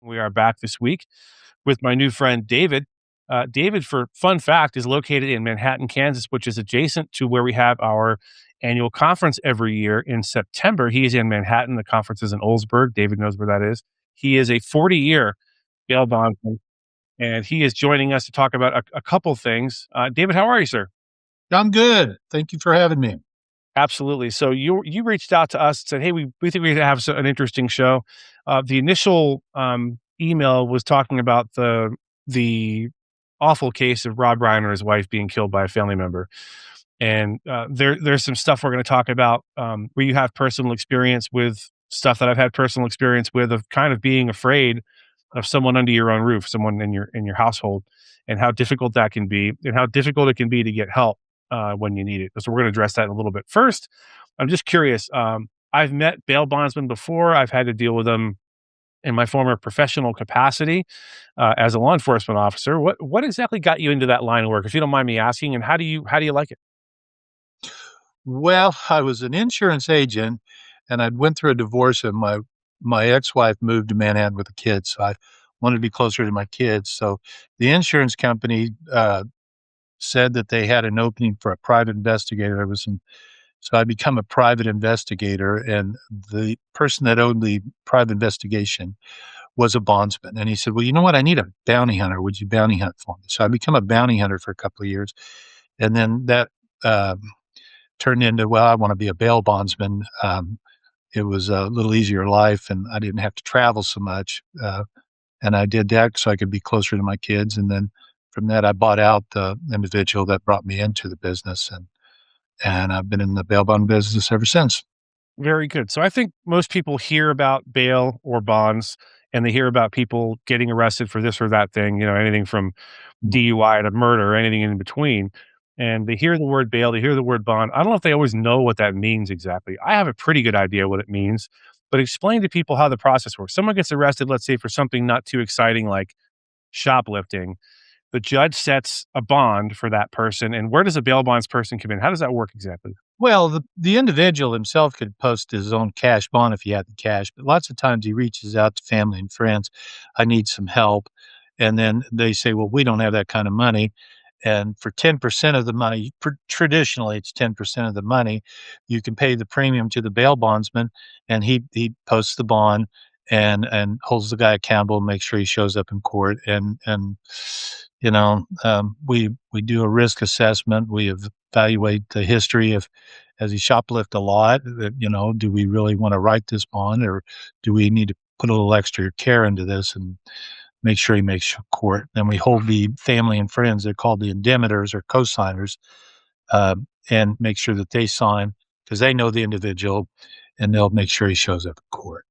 We are back this week with my new friend David. David, for fun fact, is located in Manhattan, Kansas, which is adjacent to where we have our annual conference every year in September. He is in Manhattan. The conference is in Oldsburg. David knows where that is. He is a 40-year bail bondsman, and he is joining us to talk about a couple things. David, how are you, sir? I'm good. Thank you for having me. Absolutely. So you reached out to us and said, "Hey, we think we have an interesting show." The initial email was talking about the awful case of Rob Ryan and his wife being killed by a family member, and there's some stuff we're going to talk about where you have personal experience with stuff that I've had personal experience with of kind of being afraid of someone under your own roof, someone in your household, and how difficult that can be, and how difficult it can be to get help when you need it. So we're going to address that in a little bit. First, I'm just curious. I've met bail bondsmen before. I've had to deal with them in my former professional capacity as a law enforcement officer. What exactly got you into that line of work, if you don't mind me asking, and how do you like it? Well, I was an insurance agent and I'd went through a divorce and my ex-wife moved to Manhattan with the kids. So I wanted to be closer to my kids. So the insurance company said that they had an opening for a private investigator. So I become a private investigator, and the person that owned the private investigation was a bondsman. And he said, "Well, you know what? I need a bounty hunter. Would you bounty hunt for me?" So I become a bounty hunter for a couple of years. And then that turned into, well, I want to be a bail bondsman. It was a little easier life, and I didn't have to travel so much. And I did that so I could be closer to my kids. And then from that, I bought out the individual that brought me into the business, and I've been in the bail bond business ever since. Very good. So I think most people hear about bail or bonds, and they hear about people getting arrested for this or that thing, anything from DUI to murder, anything in between. And they hear the word bail, they hear the word bond. I don't know if they always know what that means exactly. I have a pretty good idea what it means, but explain to people how the process works. Someone gets arrested, let's say, for something not too exciting like shoplifting. The judge sets a bond for that person. And where does a bail bonds person come in? How does that work exactly? Well, the individual himself could post his own cash bond if he had the cash, but lots of times he reaches out to family and friends. I need some help. And then they say, well, we don't have that kind of money. And for 10% of the money, traditionally it's 10% of the money, you can pay the premium to the bail bondsman, and he posts the bond and holds the guy accountable, makes sure he shows up in court. And we do a risk assessment. We evaluate the history of, has he shoplift a lot? Do we really want to write this bond, or do we need to put a little extra care into this and make sure he makes court? Then we hold the family and friends, they're called the indemnitors or co-signers, uh, and make sure that they sign because they know the individual, and they'll make sure he shows up in court.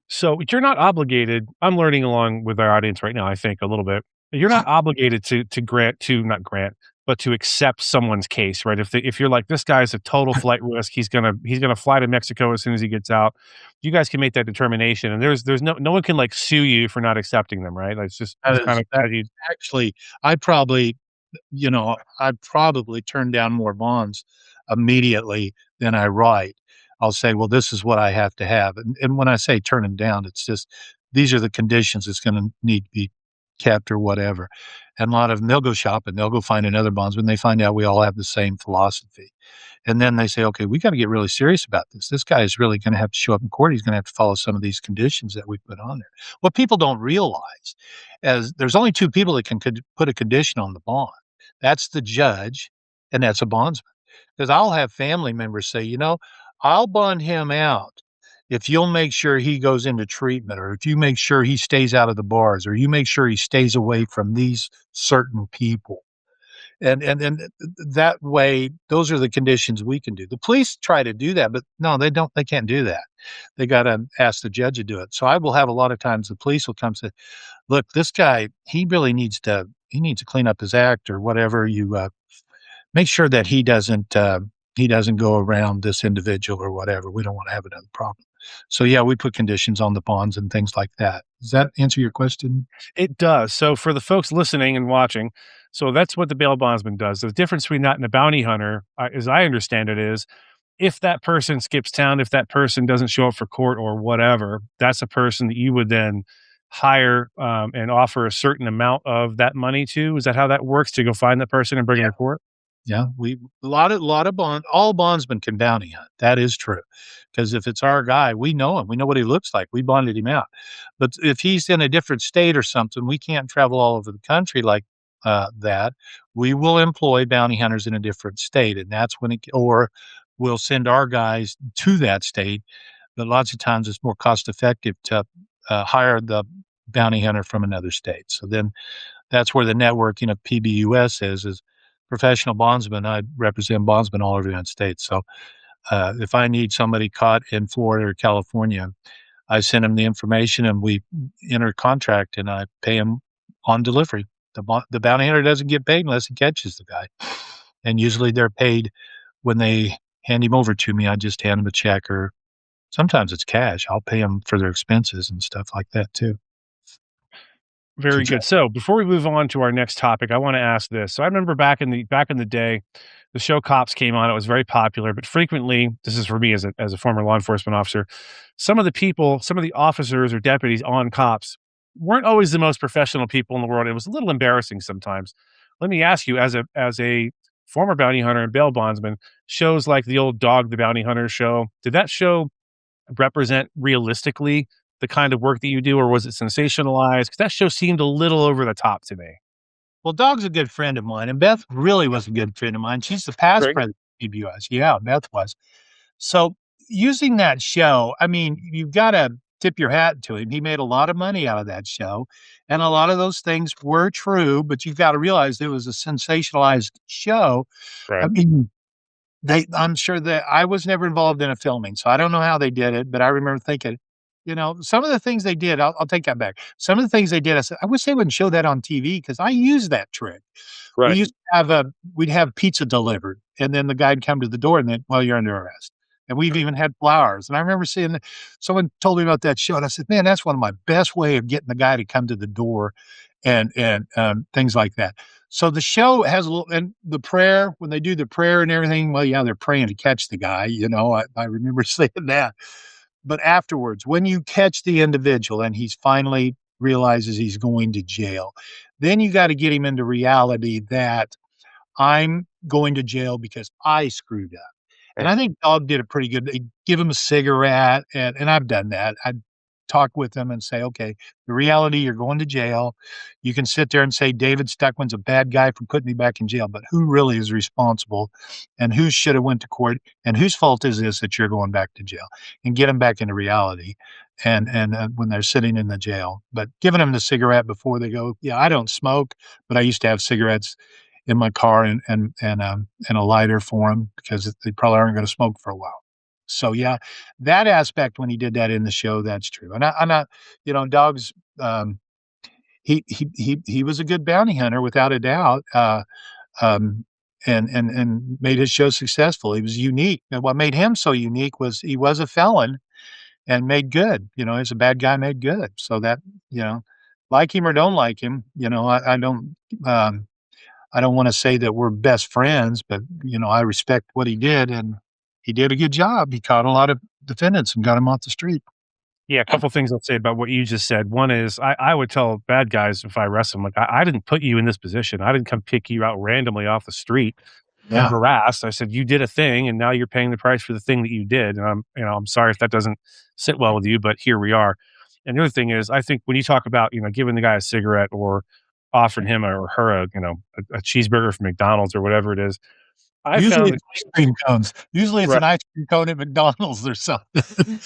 So you're not obligated. I'm learning along with our audience right now, I think a little bit. You're not obligated to grant to not grant, but to accept someone's case, right? If you're like, this guy's a total flight risk, he's gonna fly to Mexico as soon as he gets out. You guys can make that determination, and there's no one can like sue you for not accepting them, right? Like That it's is kind of that actually, I probably, I'd probably turn down more bonds immediately than I write. I'll say, well, this is what I have to have. And when I say turn them down, it's just, these are the conditions it's going to need to be kept or whatever. And a lot of them, they'll go shopping, they'll go find another bondsman. They find out we all have the same philosophy. And then they say, okay, we got to get really serious about this. This guy is really going to have to show up in court. He's going to have to follow some of these conditions that we put on there. What people don't realize is there's only two people that can put a condition on the bond. That's the judge, and that's a bondsman. Because I'll have family members say, I'll bond him out if you'll make sure he goes into treatment, or if you make sure he stays out of the bars, or you make sure he stays away from these certain people. And that way, those are the conditions we can do. The police try to do that, but no, they don't. They can't do that. They got to ask the judge to do it. So I will have a lot of times the police will come and say, "Look, this guy, he really needs to clean up his act or whatever. You make sure that he doesn't go around this individual or whatever. We don't want to have another problem." So yeah, we put conditions on the bonds and things like that. Does that answer your question? It does. So for the folks listening and watching, so that's what the bail bondsman does. The difference between that and a bounty hunter, as I understand it, is if that person skips town, if that person doesn't show up for court or whatever, that's a person that you would then hire and offer a certain amount of that money to? Is that how that works to go find that person and bring them to court? Yeah, we a lot of all bondsmen can bounty hunt. That is true, because if it's our guy, we know him. We know what he looks like. We bonded him out. But if he's in a different state or something, we can't travel all over the country like that. We will employ bounty hunters in a different state, and that's when it or we'll send our guys to that state. But lots of times, it's more cost effective to hire the bounty hunter from another state. So then that's where the networking of PBUS is professional bondsmen. I represent bondsmen all over the United States. So if I need somebody caught in Florida or California, I send them the information and we enter a contract and I pay them on delivery. The bounty hunter doesn't get paid unless he catches the guy. And usually they're paid when they hand him over to me. I just hand them a check or sometimes it's cash. I'll pay them for their expenses and stuff like that too. To Very try. good. So before we move on to our next topic, I want to ask this. So I remember back in the day, the show Cops came on. It was very popular, but frequently, this is for me as a former law enforcement officer, some of the people, some of the officers or deputies on Cops weren't always the most professional people in the world. It was a little embarrassing sometimes. Let me ask you, as a former bounty hunter and bail bondsman, shows like the old Dog the Bounty Hunter show, did that show represent realistically the kind of work that you do, or was it sensationalized? Because that show seemed a little over the top to me. Well, Dog's a good friend of mine, and Beth really was a good friend of mine. She's the past Great. president of PBUS. Yeah, Beth was. So using that show, I mean, you've got to tip your hat to him. He made a lot of money out of that show, and a lot of those things were true. But you've got to realize it was a sensationalized show. I Right. mean, I'm sure that I was never involved in a filming, so I don't know how they did it, but I remember thinking, some of the things they did, I'll take that back. Some of the things they did, I said, "I wish they wouldn't show that on TV because I use that trick." We Right. used to have we'd have pizza delivered, and then the guy'd come to the door and then, "Well, you're under arrest." And we've even had flowers, and I remember seeing someone told me about that show, and I said, "Man, that's one of my best way of getting the guy to come to the door," and things like that. So the show has a little and the prayer, when they do the prayer and everything, well, yeah, they're praying to catch the guy, I remember saying that. But afterwards, when you catch the individual and he's finally realizes he's going to jail, then you gotta get him into reality that I'm going to jail because I screwed up. And Right. I think Dog did a pretty good they give him a cigarette, and I've done that. I'd talk with them and say, "Okay, the reality, you're going to jail. You can sit there and say, 'David Stuckman's a bad guy for putting me back in jail,' but who really is responsible, and who shoulda went to court, and whose fault is this that you're going back to jail?" And get them back into reality when they're sitting in the jail. But giving them the cigarette before they go yeah, I don't smoke, but I used to have cigarettes in my car and a lighter for them because they probably aren't gonna smoke for a while. So, yeah, that aspect when he did that in the show, that's true. And I'm not Dogs, he was a good bounty hunter without a doubt, um, and made his show successful. He was unique. And what made him so unique was he was a felon and made good. He's a bad guy made good. So that, you know, like him or don't like him, I don't wanna say that we're best friends, but, I respect what he did, and he did a good job. He caught a lot of defendants and got them off the street. Yeah, a couple things I'll say about what you just said. One is I would tell bad guys if I arrest them, like, I didn't put you in this position. I didn't come pick you out randomly off the street and Yeah. harass. I said, you did a thing and now you're paying the price for the thing that you did. And I'm sorry if that doesn't sit well with you, but here we are. And the other thing is, I think when you talk about, giving the guy a cigarette or offering him or her a cheeseburger from McDonald's or whatever it is, I Usually found it's ice cream cones. Usually it's that an ice cream cone at McDonald's or something.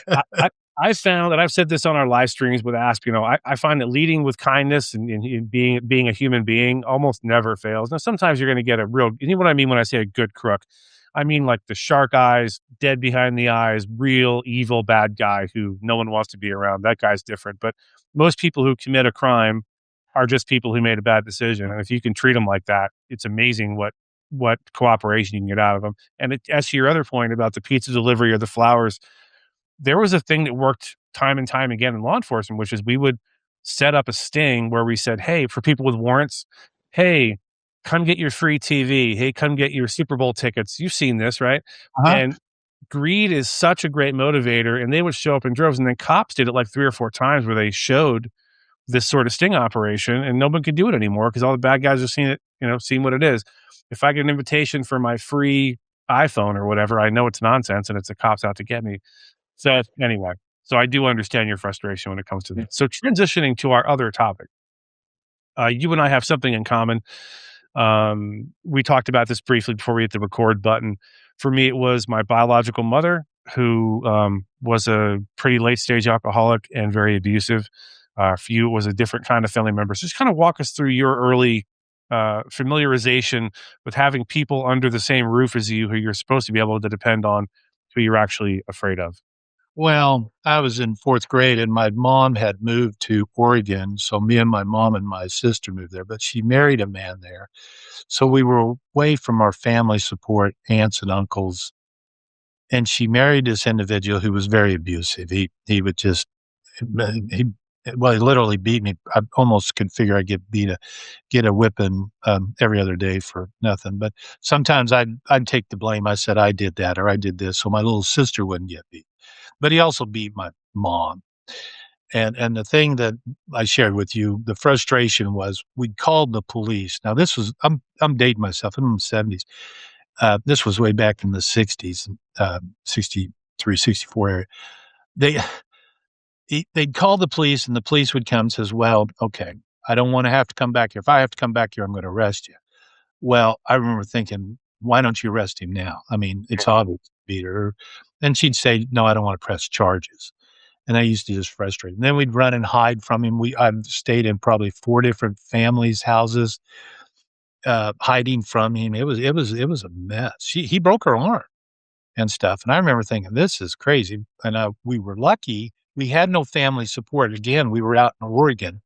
I, I I found, and I've said this on our live streams with Asp, I find that leading with kindness and being a human being almost never fails. Now, sometimes you're going to get a real, you know what I mean when I say a good crook? I mean like the shark eyes, dead behind the eyes, real evil bad guy who no one wants to be around. That guy's different. But most people who commit a crime are just people who made a bad decision. And if you can treat them like that, it's amazing what cooperation you can get out of them. And as to your other point about the pizza delivery or the flowers, there was a thing that worked time and time again in law enforcement, which is we would set up a sting where we said, "Hey, for people with warrants, hey, come get your free TV. Hey, come get your Super Bowl tickets." You've seen this, right? Uh-huh. And greed is such a great motivator, and they would show up in droves, and then cops did it like 3 or 4 times where they showed this sort of sting operation, and no one could do it anymore because all the bad guys are seeing it, seeing what it is. If I get an invitation for my free iPhone or whatever, I know it's nonsense and it's the cops out to get me. So anyway, so I do understand your frustration when it comes to that. So transitioning to our other topic, you and I have something in common. We talked about this briefly before we hit the record button. For me, it was my biological mother who was a pretty late stage alcoholic and very abusive. For you, it was a different kind of family member. So just kind of walk us through your early familiarization with having people under the same roof as you who you're supposed to be able to depend on, who you're actually afraid of. Well, I was in 4th grade and my mom had moved to Oregon, so me and my mom and my sister moved there, but she married a man there. So we were away from our family support, aunts and uncles, and she married this individual who was very abusive. He would just he well, he literally beat me. I almost could figure I'd get a whipping, every other day for nothing, but sometimes I'd take the blame. I said, "I did that," or "I did this," so my little sister wouldn't get beat. But he also beat my mom. And the thing that I shared with you, the frustration was we called the police. Now this was I'm dating myself. I'm in the 70s. This was way back in the 60s, 63, 64 area. They they'd call the police and the police would come and says, "Well, okay, I don't want to have to come back here. If I have to come back here, I'm going to arrest you." Well, I remember thinking, "Why don't you arrest him now? I mean, it's obvious beat her." And she'd say, "No, I don't want to press charges." And I used to just frustrate. And then we'd run and hide from him. I've stayed in probably 4 different families' houses, hiding from him. It was a mess. He broke her arm and stuff. And I remember thinking, "This is crazy." And we were lucky. We had no family support. Again, we were out in Oregon.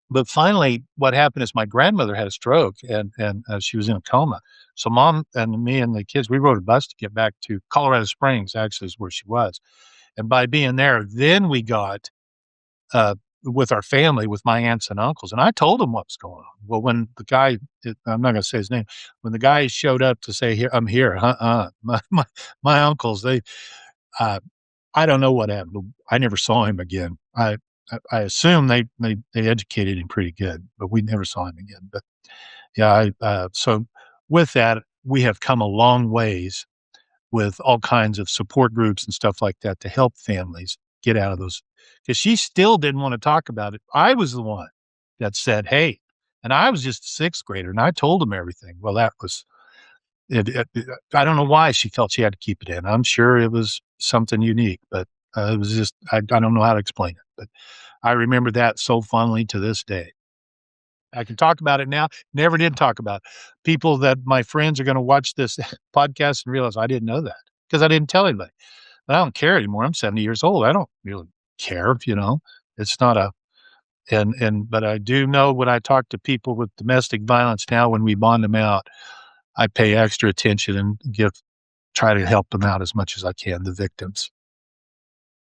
But finally, what happened is my grandmother had a stroke and she was in a coma. So mom and me and the kids, we rode a bus to get back to Colorado Springs, actually is where she was. And by being there, then we got with our family, with my aunts and uncles, and I told them what was going on. Well, when the guy, I'm not going to say his name, when the guy showed up to say, "Here, I'm here," my uncles, uh, I don't know what happened. I never saw him again. I assume they educated him pretty good, but we never saw him again. But yeah, so with that, we have come a long ways with all kinds of support groups and stuff like that to help families get out of those. Because she still didn't want to talk about it. I was the one that said, "Hey," and I was just a 6th grader, and I told him everything. Well, that was I don't know why she felt she had to keep it in. I'm sure it was something unique, but it was just I don't know how to explain it. But I remember that so fondly to this day. I can talk about it now. Never did talk about it. People that my friends are going to watch this podcast and realize I didn't know that because I didn't tell anybody. But I don't care anymore. I'm 70 years old. I don't really care. It's not a but I do know when I talk to people with domestic violence now, when we bond them out, I pay extra attention and try to help them out as much as I can, the victims.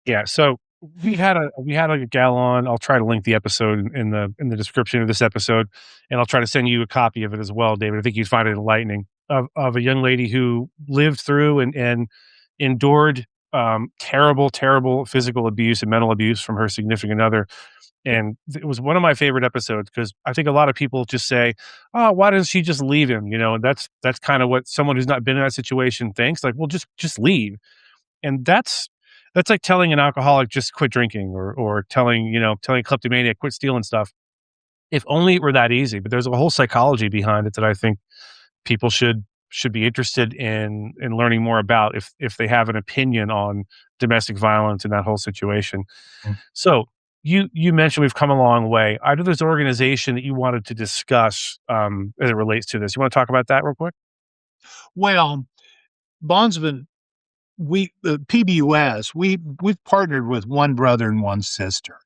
Yeah, so we had a gal on. I'll try to link the episode in the description of this episode, and I'll try to send you a copy of it as well, David. I think you'd find it enlightening of a young lady who lived through and endured terrible, terrible physical abuse and mental abuse from her significant other. And it was one of my favorite episodes because I think a lot of people just say, "Oh, why doesn't she just leave him?" And that's kind of what someone who's not been in that situation thinks. Like, well, just leave. And that's like telling an alcoholic just quit drinking or telling a kleptomaniac quit stealing stuff. If only it were that easy. But there's a whole psychology behind it that I think people should be interested in learning more about if they have an opinion on domestic violence and that whole situation. Mm. So you mentioned we've come a long way. I know there's an organization that you wanted to discuss as it relates to this. You want to talk about that real quick? Well, Bondsman, PBUS, we've partnered with one brother and one sister,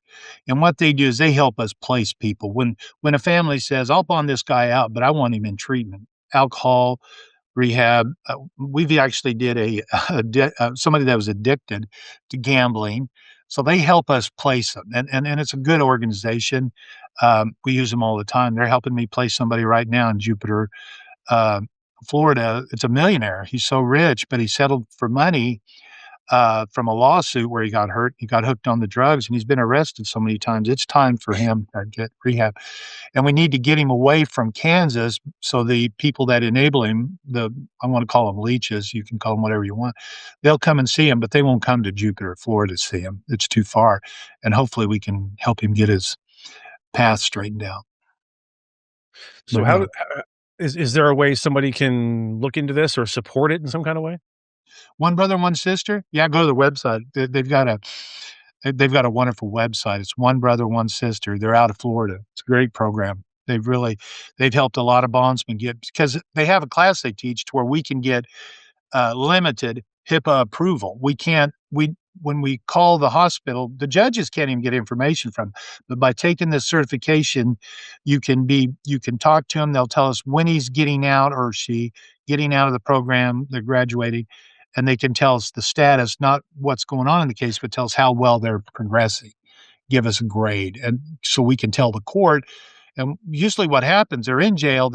and what they do is they help us place people. When a family says, "I'll bond this guy out, but I want him in treatment, alcohol, rehab," we've actually did somebody that was addicted to gambling, so they help us place them, and it's a good organization. We use them all the time. They're helping me place somebody right now in Jupiter. Florida. It's a millionaire. He's so rich, but he settled for money from a lawsuit where he got hurt. He got hooked on the drugs, and he's been arrested so many times. It's time for him to get rehab, and we need to get him away from Kansas. So the people that enable him, I want to call them leeches. You can call them whatever you want. They'll come and see him, but they won't come to Jupiter, Florida, to see him. It's too far, and hopefully we can help him get his path straightened out. So But yeah, is there a way somebody can look into this or support it in some kind of way? one brother and one sister. Yeah, go to the website. They've got a wonderful website. It's One Brother, One Sister. They're out of Florida. It's a great program. They've helped a lot of bondsmen get because they have a class they teach to where we can get limited HIPAA approval. We can't we when we call the hospital, the judges can't even get information from. But by taking this certification, you can talk to them. They'll tell us when he's getting out or she getting out of the program. They're graduating, and they can tell us the status, not what's going on in the case, but tell us how well they're progressing. Give us a grade, and so we can tell the court. And usually, what happens? They're in jail.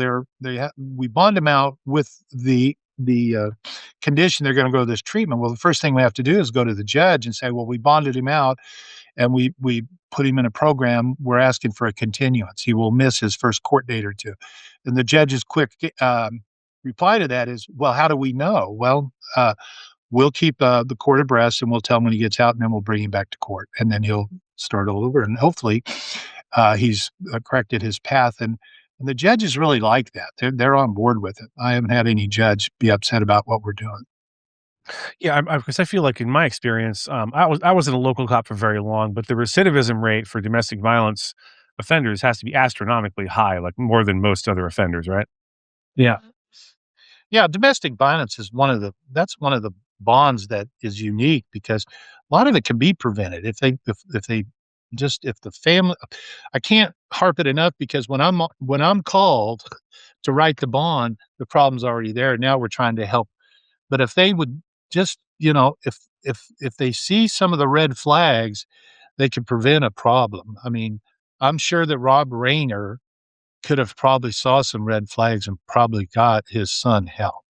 We bond them out with the condition they're going to go to this treatment. Well, the first thing we have to do is go to the judge and say, well, we bonded him out and we put him in a program. We're asking for a continuance. He will miss his first court date or two. And the judge's quick reply to that is, well, how do we know? Well, we'll keep the court abreast and we'll tell him when he gets out and then we'll bring him back to court. And then he'll start all over. And hopefully he's corrected his path. And the judges really like that. They're on board with it. I haven't had any judge be upset about what we're doing. Yeah, because I feel like in my experience, I wasn't a local cop for very long, but the recidivism rate for domestic violence offenders has to be astronomically high, like more than most other offenders, right? Yeah. Yeah, domestic violence is one of the bonds that is unique because a lot of it can be prevented if they just if the family. I can't harp it enough because when I'm called to write the bond, the problem's already there. Now we're trying to help. But if they would just, if they see some of the red flags, they could prevent a problem. I mean, I'm sure that Rob Rayner could have probably saw some red flags and probably got his son help.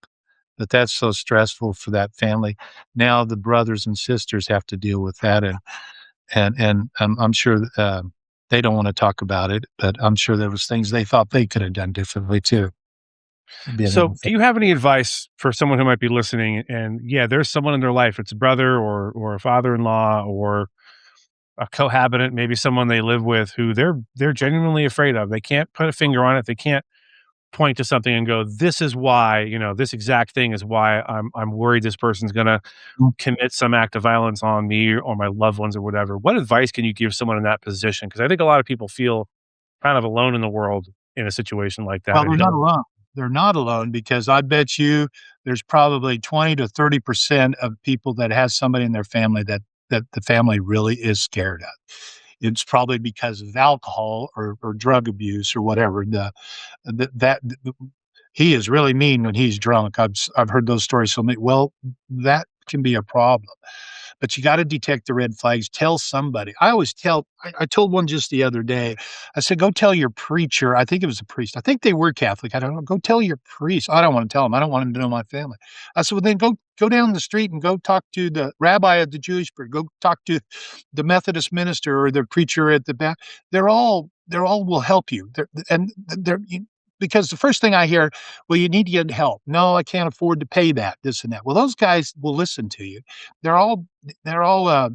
But that's so stressful for that family. Now the brothers and sisters have to deal with that, and I'm sure they don't want to talk about it, but I'm sure there was things they thought they could have done differently too. Being in So, the do you have any advice for someone who might be listening? And yeah, there's someone in their life, it's a brother or a father-in-law or a cohabitant, maybe someone they live with who they're genuinely afraid of. They can't put a finger on it. They can't point to something and go, "This is why, this exact thing is why I'm worried this person's gonna commit some act of violence on me or my loved ones or whatever." What advice can you give someone in that position? Because I think a lot of people feel kind of alone in the world in a situation like that Well, and they're not don't. alone. They're not alone because I bet you there's probably 20 to 30% of people that has somebody in their family that the family really is scared of. It's probably because of alcohol or drug abuse or whatever. The that he is really mean when he's drunk. I've heard those stories so many. Well, that can be a problem. But you got to detect the red flags. Tell somebody. I told one just the other day. I said, go tell your preacher. I think it was a priest. I think they were Catholic. I don't know. Go tell your priest. I don't want to tell him. I don't want him to know my family. I said, well, then go down the street and go talk to the rabbi of the Jewish church. Go talk to the Methodist minister or the preacher at the back. They're all will help you. Because the first thing I hear, well, you need to get help. No, I can't afford to pay that, this and that. Well, those guys will listen to you. They're all they're all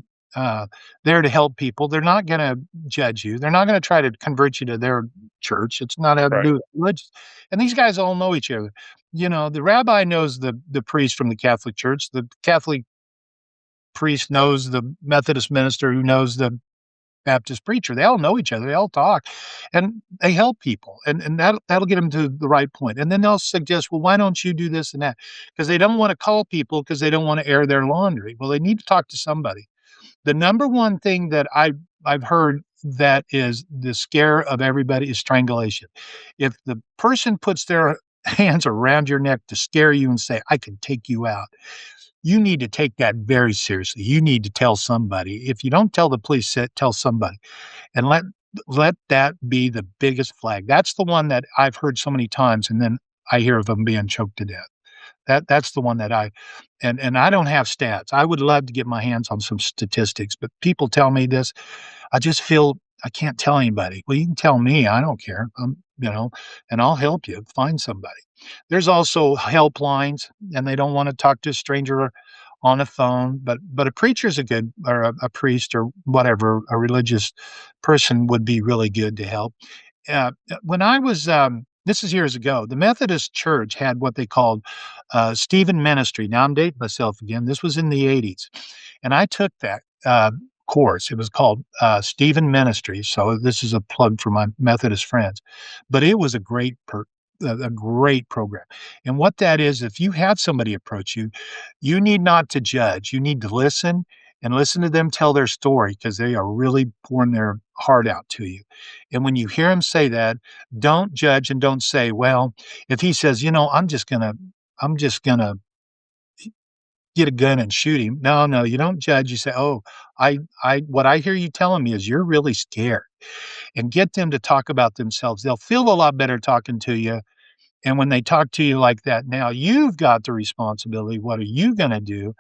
there to help people. They're not going to judge you. They're not going to try to convert you to their church. It's not having to Right. do with religion. And these guys all know each other. The rabbi knows the priest from the Catholic Church. The Catholic priest knows the Methodist minister who knows the Baptist preacher. They all know each other. They all talk, and they help people, and that'll get them to the right point. And then they'll suggest, well, why don't you do this and that? Because they don't want to call people because they don't want to air their laundry. Well, they need to talk to somebody. The number one thing that I've heard that is the scare of everybody is strangulation. If the person puts their hands around your neck to scare you and say, "I can take you out," you need to take that very seriously. You need to tell somebody. If you don't tell the police, tell somebody, and let that be the biggest flag. That's the one that I've heard so many times, and then I hear of them being choked to death. That's the one that and I don't have stats. I would love to get my hands on some statistics, but people tell me this. I just feel I can't tell anybody. Well, you can tell me. I don't care. And I'll help you find somebody. There's also helplines, and they don't want to talk to a stranger on the phone. But a preacher's a good, or a priest or whatever, a religious person would be really good to help. When I was, this is years ago, the Methodist Church had what they called Stephen Ministry. Now I'm dating myself again. This was in the 80s. And I took that course. It was called Stephen Ministry. So this is a plug for my Methodist friends. But it was a great program. And what that is, if you have somebody approach you, you need not to judge. You need to listen and listen to them tell their story because they are really pouring their heart out to you. And when you hear him say that, don't judge and don't say, well, if he says, I'm just gonna get a gun and shoot him. No, no, you don't judge. You say, oh, what I hear you telling me is you're really scared, and get them to talk about themselves. They'll feel a lot better talking to you. And when they talk to you like that, now you've got the responsibility. What are you going to do?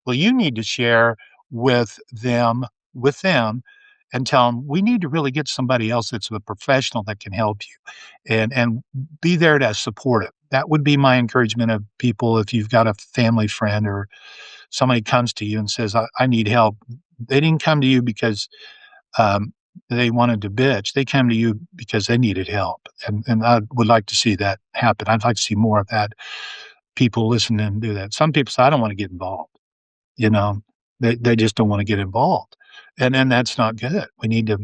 Well, you need to share with them, with them, and tell them we need to really get somebody else that's a professional that can help you, and be there to support it. That would be my encouragement of people. If you've got a family friend or somebody comes to you and says, I need help. They didn't come to you because um, they wanted to bitch. They came to you because they needed help. And I would like to see that happen. I'd like to see more of that. People listen and do that. Some people say, I don't want to get involved. You know, they just don't want to get involved. And that's not good. We need to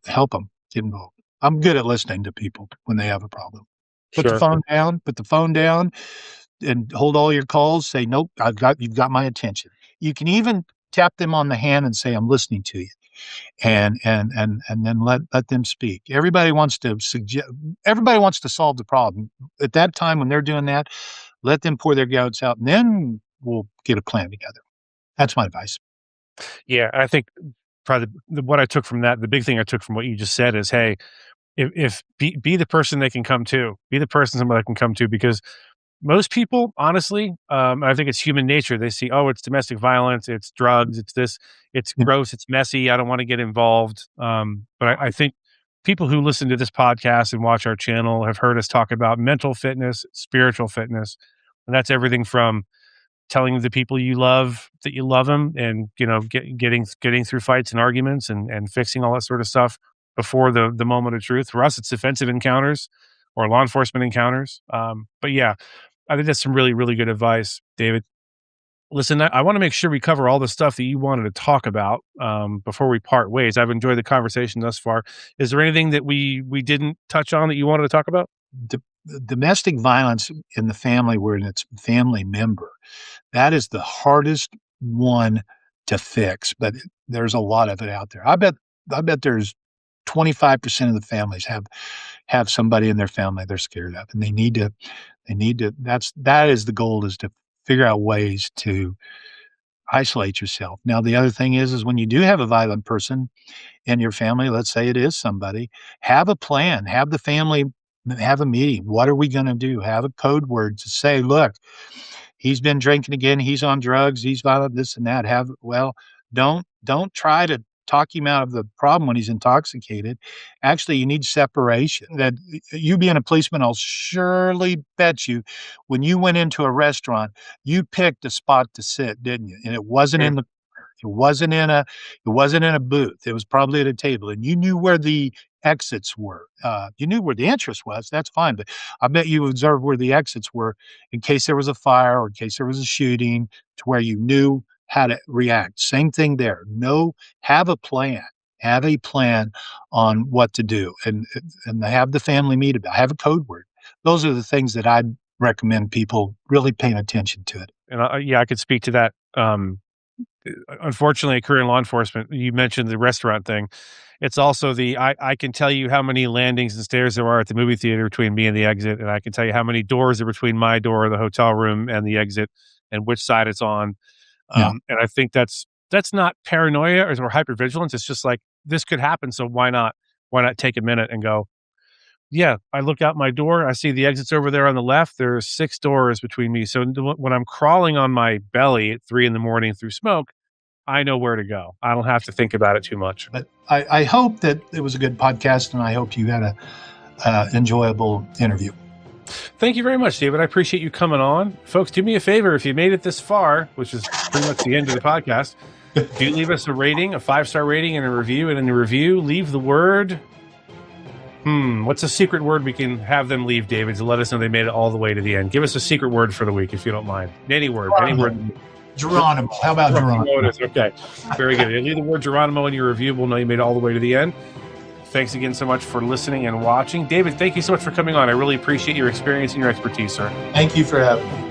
help them get involved. I'm good at listening to people when they have a problem. Sure. Put the phone down and hold all your calls. Say, nope, you've got my attention. You can even tap them on the hand and say, I'm listening to you. And then let them speak. Everybody wants to solve the problem. At that time when they're doing that, let them pour their guts out, and then we'll get a plan together. That's my advice. Yeah, I think probably what I took from that, the big thing I took from what you just said is, hey, if be the person they can come to, be the person somebody can come to, because most people, honestly, I think it's human nature. They see, oh, it's domestic violence, it's drugs, it's this, it's Yeah, gross, it's messy. I don't want to get involved. But I think people who listen to this podcast and watch our channel have heard us talk about mental fitness, spiritual fitness, and that's everything from telling the people you love that you love them, and getting through fights and arguments, and fixing all that sort of stuff before the moment of truth. For us, it's defensive encounters or law enforcement encounters. But yeah, I think that's some really, really good advice, David. Listen, I want to make sure we cover all the stuff that you wanted to talk about before we part ways. I've enjoyed the conversation thus far. Is there anything that we didn't touch on that you wanted to talk about? d- domestic violence in the family, where it's family member, that is the hardest one to fix. But there's a lot of it out there. I bet there's 25% of the families have somebody in their family they're scared of, and they need to. That is the goal, is to figure out ways to isolate yourself. Now, the other thing is when you do have a violent person in your family, let's say it is somebody, have a plan, have the family have a meeting. What are we going to do? Have a code word to say, look, he's been drinking again, he's on drugs, he's violent, this and that. Don't try to talk him out of the problem when he's intoxicated. Actually, you need separation. That you being a policeman, I'll surely bet you when you went into a restaurant, you picked a spot to sit, didn't you? And it wasn't Mm. in the it wasn't in a it wasn't in a booth. It was probably at a table, and you knew where the exits were. You knew where the entrance was. That's fine, but I bet you observed where the exits were in case there was a fire or in case there was a shooting, to where you knew how to react. Same thing there. No, have a plan. Have a plan on what to do, and have the family meet about. Have a code word. Those are the things that I'd recommend people really paying attention to it. And yeah, I could speak to that. Unfortunately, a career in law enforcement, you mentioned the restaurant thing. It's also I can tell you how many landings and stairs there are at the movie theater between me and the exit, and I can tell you how many doors are between my door, the hotel room, and the exit, and which side it's on. Yeah. And I think that's not paranoia or hypervigilance. It's just like, this could happen, so why not take a minute and go, Yeah, I look out my door. I see the exits over there on the left. There's 6 doors between me. So when I'm crawling on my belly at 3 in the morning through smoke, I know where to go. I don't have to think about it too much. But I hope that it was a good podcast, and I hope you had a enjoyable interview. Thank you very much, David. I appreciate you coming on. Folks, do me a favor. If you made it this far, which is pretty much the end of the podcast, do leave us a rating, a 5-star rating and a review. And in the review, leave the word... what's a secret word we can have them leave, David, to let us know they made it all the way to the end? Give us a secret word for the week, if you don't mind. Any word. Geronimo. How about Geronimo? Okay. Very good. Leave the word Geronimo in your review. We'll know you made it all the way to the end. Thanks again so much for listening and watching. David, thank you so much for coming on. I really appreciate your experience and your expertise, sir. Thank you for having me.